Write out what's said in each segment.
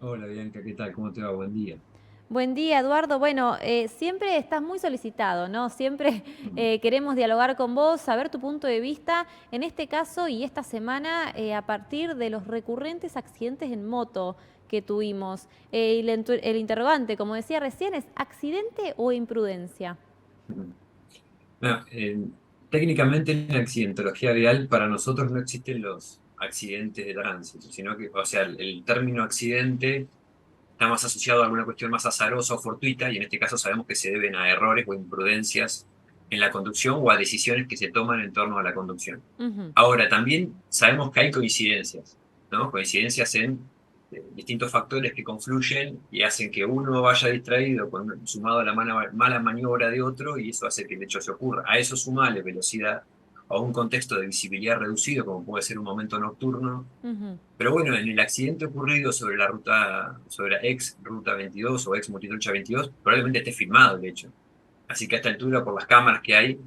Hola Bianca, ¿qué tal? ¿Cómo te va? Buen día. Buen día, Eduardo. Bueno, siempre estás muy solicitado, ¿no? Siempre Mm. queremos dialogar con vos, saber tu punto de vista, en este caso y esta semana, a partir de los recurrentes accidentes en moto que tuvimos. Y el interrogante, como decía recién, es ¿accidente o imprudencia? No, técnicamente en accidentología vial para nosotros no existen los accidentes de tránsito, sino que, o sea, el término accidente está más asociado a alguna cuestión más azarosa o fortuita, y en este caso sabemos que se deben a errores o imprudencias en la conducción o a decisiones que se toman en torno a la conducción. Ujú. Ahora, también sabemos que hay coincidencias, ¿no? Coincidencias en distintos factores que confluyen y hacen que uno vaya distraído sumado a la mala maniobra de otro, y eso hace que el hecho se ocurra. A eso sumale velocidad o un contexto de visibilidad reducido, como puede ser un momento nocturno. Ujú. Pero bueno, en el accidente ocurrido sobre la ruta, sobre la ex Ruta 22 o ex Motitrocha 22, probablemente esté filmado el hecho. Así que a esta altura, por las cámaras que hay,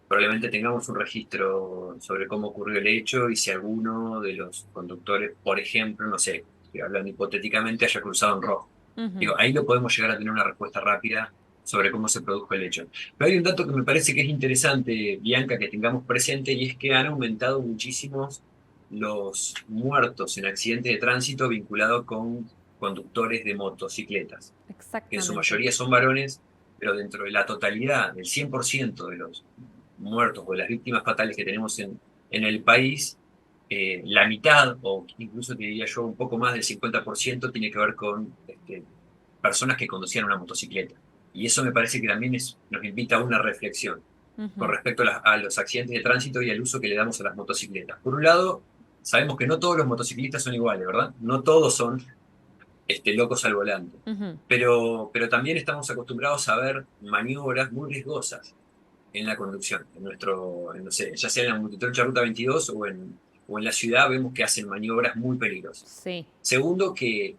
probablemente tengamos un registro sobre cómo ocurrió el hecho y si alguno de los conductores, por ejemplo, no sé, estoy hablando hipotéticamente, haya cruzado en rojo. Ujú. Digo, ahí lo podemos llegar a tener una respuesta rápida sobre cómo se produjo el hecho. Pero hay un dato que me parece que es interesante, Bianca, que tengamos presente, y es que han aumentado muchísimos los muertos en accidentes de tránsito vinculados con conductores de motocicletas, que en su Exactamente. mayoría son varones, pero dentro de la totalidad, del 100% de los muertos o de las víctimas fatales que tenemos en el país, la mitad, o incluso te diría yo un poco más del 50%, tiene que ver con personas que conducían una motocicleta. Y eso me parece que también nos invita a una reflexión con Ujú. respecto a los accidentes de tránsito y al uso que le damos a las motocicletas. Por un lado, sabemos que no todos los motociclistas son iguales, ¿verdad? No todos son locos al volante. Ujú. Pero también estamos acostumbrados a ver maniobras muy riesgosas en la conducción. No sé, ya sea en la multitrocha Ruta 22 o en la ciudad, vemos que hacen maniobras muy peligrosas. Sí. Segundo, que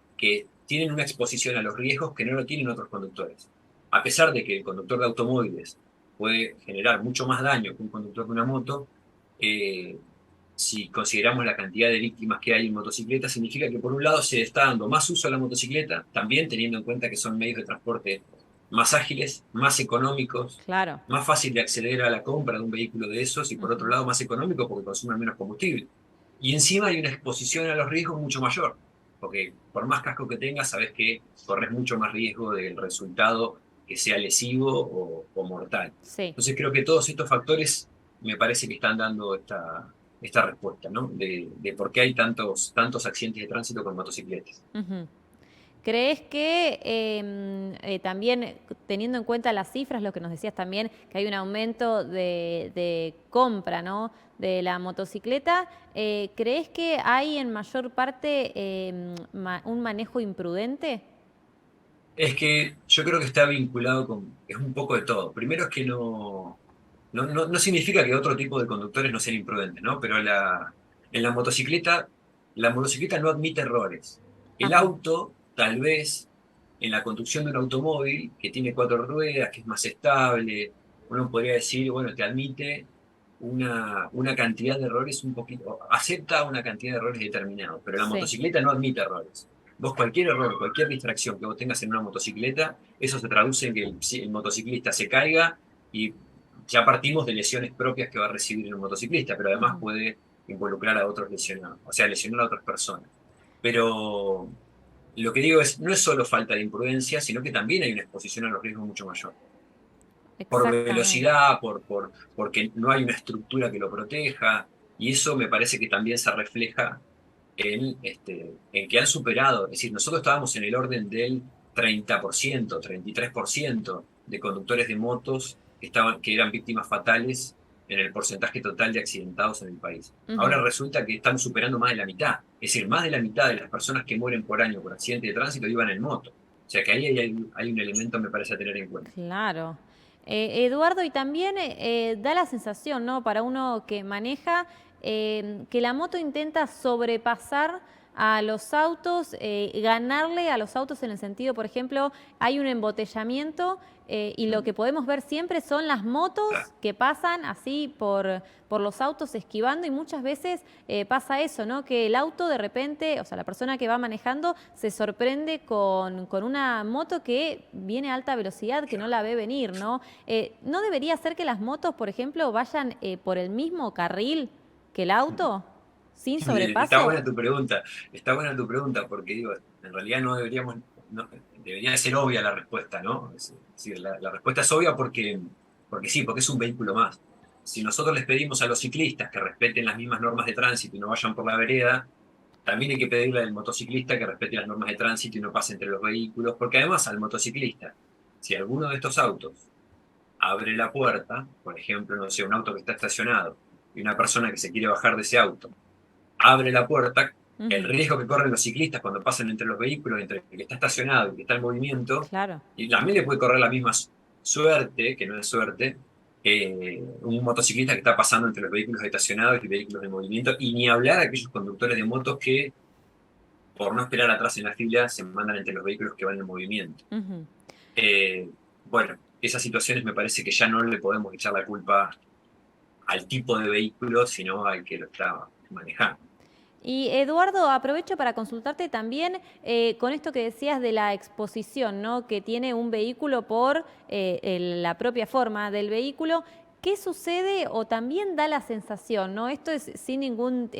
tienen una exposición a los riesgos que no lo tienen otros conductores. A pesar de que el conductor de automóviles puede generar mucho más daño que un conductor de una moto, eh, si consideramos la cantidad de víctimas que hay en motocicletas, significa que por un lado se está dando más uso a la motocicleta, también teniendo en cuenta que son medios de transporte más ágiles, más económicos, Claro. más fácil de acceder a la compra de un vehículo de esos, y por otro Ujú. lado más económico porque consumen menos combustible. Y encima hay una exposición a los riesgos mucho mayor, porque por más casco que tengas, sabes que corres mucho más riesgo del resultado que sea lesivo o mortal. Sí. Entonces creo que todos estos factores me parece que están dando esta respuesta, ¿no? De por qué hay tantos accidentes de tránsito con motocicletas. Ujú. ¿Crees que también, teniendo en cuenta las cifras, lo que nos decías también, que hay un aumento de compra, ¿no? De la motocicleta, ¿crees que hay en mayor parte un manejo imprudente? Es que yo creo que está vinculado es un poco de todo. Primero es que no significa que otro tipo de conductores no sean imprudentes, ¿no? Pero en la motocicleta no admite errores. El Ajá. auto, tal vez, en la conducción de un automóvil que tiene cuatro ruedas, que es más estable, uno podría decir, bueno, te admite una cantidad de errores un poquito, acepta una cantidad de errores determinados, pero la Sí. motocicleta no admite errores. Vos cualquier error, cualquier distracción que vos tengas en una motocicleta, eso se traduce en que si el motociclista se caiga y ya partimos de lesiones propias que va a recibir el motociclista, pero además Ujú. puede involucrar a otros lesionados, o sea, lesionar a otras personas. Pero lo que digo es, no es solo falta de imprudencia, sino que también hay una exposición a los riesgos mucho mayor. Por Exactamente. velocidad, porque no hay una estructura que lo proteja, y eso me parece que también se refleja en que han superado, es decir, nosotros estábamos en el orden del 30%, 33% de conductores de motos que eran víctimas fatales en el porcentaje total de accidentados en el país. Ujú. Ahora resulta que estamos superando más de la mitad, es decir, más de la mitad de las personas que mueren por año por accidente de tránsito iban en moto. O sea que ahí hay un elemento, me parece, a tener en cuenta. Claro. Eduardo, y también da la sensación, ¿no? Para uno que maneja, que la moto intenta sobrepasar a los autos, ganarle a los autos en el sentido, por ejemplo, hay un embotellamiento y lo que podemos ver siempre son las motos que pasan así por los autos esquivando, y muchas veces pasa eso, ¿no? Que el auto de repente, o sea, la persona que va manejando se sorprende con una moto que viene a alta velocidad, que no la ve venir, ¿no? ¿No debería ser que las motos, por ejemplo, vayan por el mismo carril que el auto, sin Está sobrepaso? buena tu pregunta, porque digo, en realidad no deberíamos, debería ser obvia la respuesta, ¿no? Es decir, la respuesta es obvia porque sí, porque es un vehículo más. Si nosotros les pedimos a los ciclistas que respeten las mismas normas de tránsito y no vayan por la vereda, también hay que pedirle al motociclista que respete las normas de tránsito y no pase entre los vehículos, porque además al motociclista, si alguno de estos autos abre la puerta, por ejemplo, no sé, un auto que está estacionado y una persona que se quiere bajar de ese auto abre la puerta, el Ujú, riesgo que corren los ciclistas cuando pasan entre los vehículos, entre el que está estacionado y el que está en movimiento, claro. y también le puede correr la misma suerte, que no es suerte, un motociclista que está pasando entre los vehículos estacionados y vehículos de movimiento, y ni hablar a aquellos conductores de motos que, por no esperar atrás en la fila, se mandan entre los vehículos que van en movimiento. Ujú. Eh, bueno, esas situaciones me parece que ya no le podemos echar la culpa al tipo de vehículo, sino al que lo está manejando. Y Eduardo, aprovecho para consultarte también con esto que decías de la exposición, ¿no? Que tiene un vehículo por la propia forma del vehículo. ¿Qué sucede o también da la sensación, ¿no? Esto es sin ningún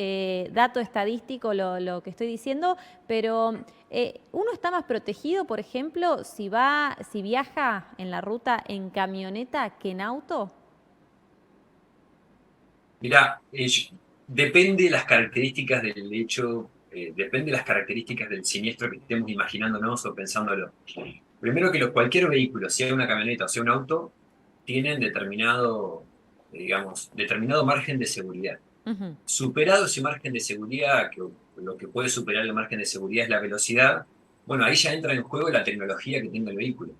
dato estadístico lo que estoy diciendo, pero uno está más protegido, por ejemplo, si viaja en la ruta en camioneta que en auto. Mirá, depende de las características del hecho, depende de las características del siniestro que estemos imaginándonos o pensándolo. Primero que cualquier vehículo, sea una camioneta o sea un auto, tienen determinado, digamos, determinado margen de seguridad. Ujú. Superado ese margen de seguridad, que lo que puede superar el margen de seguridad es la velocidad, bueno, ahí ya entra en juego la tecnología que tenga el vehículo.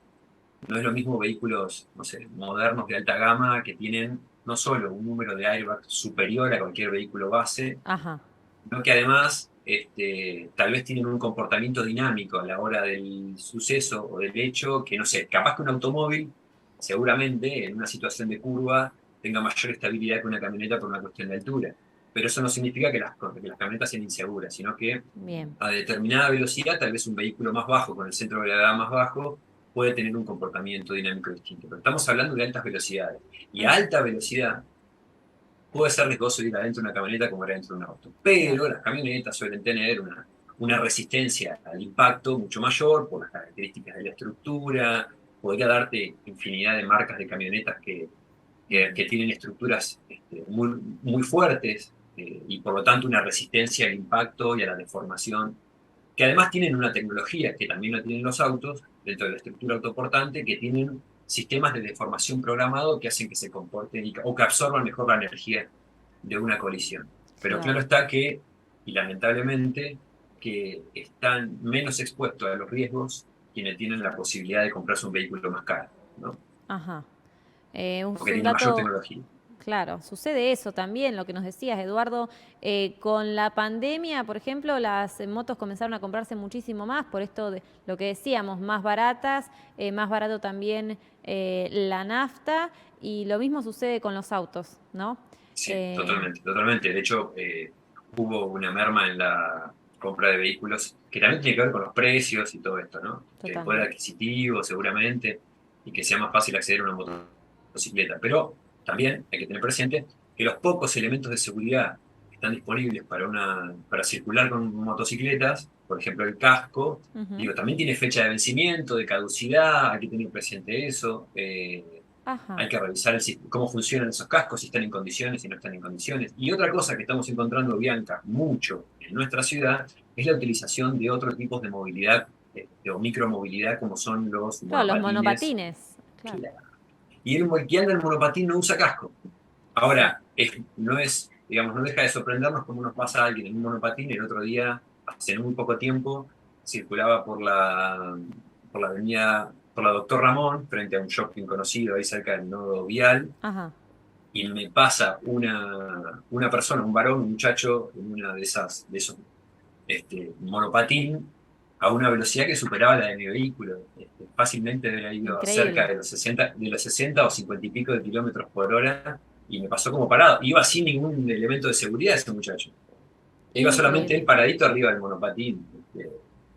No es lo mismo vehículos, no sé, modernos de alta gama que tienen no solo un número de airbags superior a cualquier vehículo base, Ajá. sino que además tal vez tienen un comportamiento dinámico a la hora del suceso o del hecho que, no sé, capaz que un automóvil, seguramente en una situación de curva, tenga mayor estabilidad que una camioneta por una cuestión de altura. Pero eso no significa que las camionetas sean inseguras, sino que Bien. a determinada velocidad, tal vez un vehículo más bajo, con el centro de gravedad más bajo, puede tener un comportamiento dinámico distinto. Pero estamos hablando de altas velocidades. Y a Ujú. alta velocidad puede ser riesgoso ir adentro de una camioneta como era dentro de un auto. Claro. Pero las camionetas suelen tener una resistencia al impacto mucho mayor por las características de la estructura. Podría darte infinidad de marcas de camionetas que tienen estructuras muy fuertes y por lo tanto una resistencia al impacto y a la deformación, que además tienen una tecnología que también no tienen los autos dentro de la estructura autoportante, que tienen sistemas de deformación programado que hacen que se comporten o que absorban mejor la energía de una colisión. Pero claro Claro. está que, y lamentablemente, que están menos expuestos a los riesgos quienes tienen la posibilidad de comprarse un vehículo más caro, ¿no? Ajá. Es Porque un tiene mayor dato, tecnología. claro, sucede eso también, lo que nos decías, Eduardo. Con la pandemia, por ejemplo, las motos comenzaron a comprarse muchísimo más, por esto de lo que decíamos, más baratas, más barato también la nafta, y lo mismo sucede con los autos, ¿no? Sí, Eh, totalmente, totalmente. De hecho, hubo una merma en la compra de vehículos que también tiene que ver con los precios y todo esto, ¿no? Que el poder Totalmente. adquisitivo seguramente y que sea más fácil acceder a una motocicleta. Pero también hay que tener presente que los pocos elementos de seguridad que están disponibles para circular con motocicletas, por ejemplo el casco, Ujú. digo, también tiene fecha de vencimiento, de caducidad, hay que tener presente eso. Ajá. Hay que revisar cómo funcionan esos cascos, si están en condiciones, si no están en condiciones. Y otra cosa que estamos encontrando, Bianca, mucho en nuestra ciudad, es la utilización de otros tipos de movilidad o micromovilidad, como son los Claro, los monopatines. monopatines. Claro. Y el que anda en monopatín no usa casco. Sí. Ahora, no es, digamos, no deja de sorprendernos cómo nos pasa a alguien en un monopatín. El otro día, hace muy poco tiempo, circulaba por la avenida, por la Doctor Ramón, frente a un shopping conocido ahí cerca del nodo vial, Ajá. y me pasa una persona, un varón, un muchacho, en una de esos monopatín a una velocidad que superaba la de mi vehículo. Fácilmente había ido cerca Increíble. de los 60 o 50 y pico de kilómetros por hora y me pasó como parado. Iba sin ningún elemento de seguridad ese muchacho. Iba solamente él Increíble. paradito arriba del monopatín.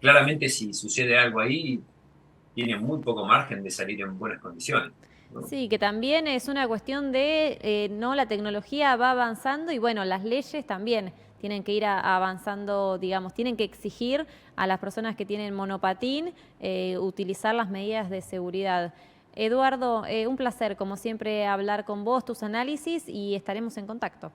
Claramente si sucede algo ahí, tiene muy poco margen de salir en buenas condiciones, ¿no? Sí, que también es una cuestión de, no, la tecnología va avanzando y bueno, las leyes también tienen que ir avanzando, digamos, tienen que exigir a las personas que tienen monopatín utilizar las medidas de seguridad. Eduardo, un placer, como siempre, hablar con vos, tus análisis y estaremos en contacto.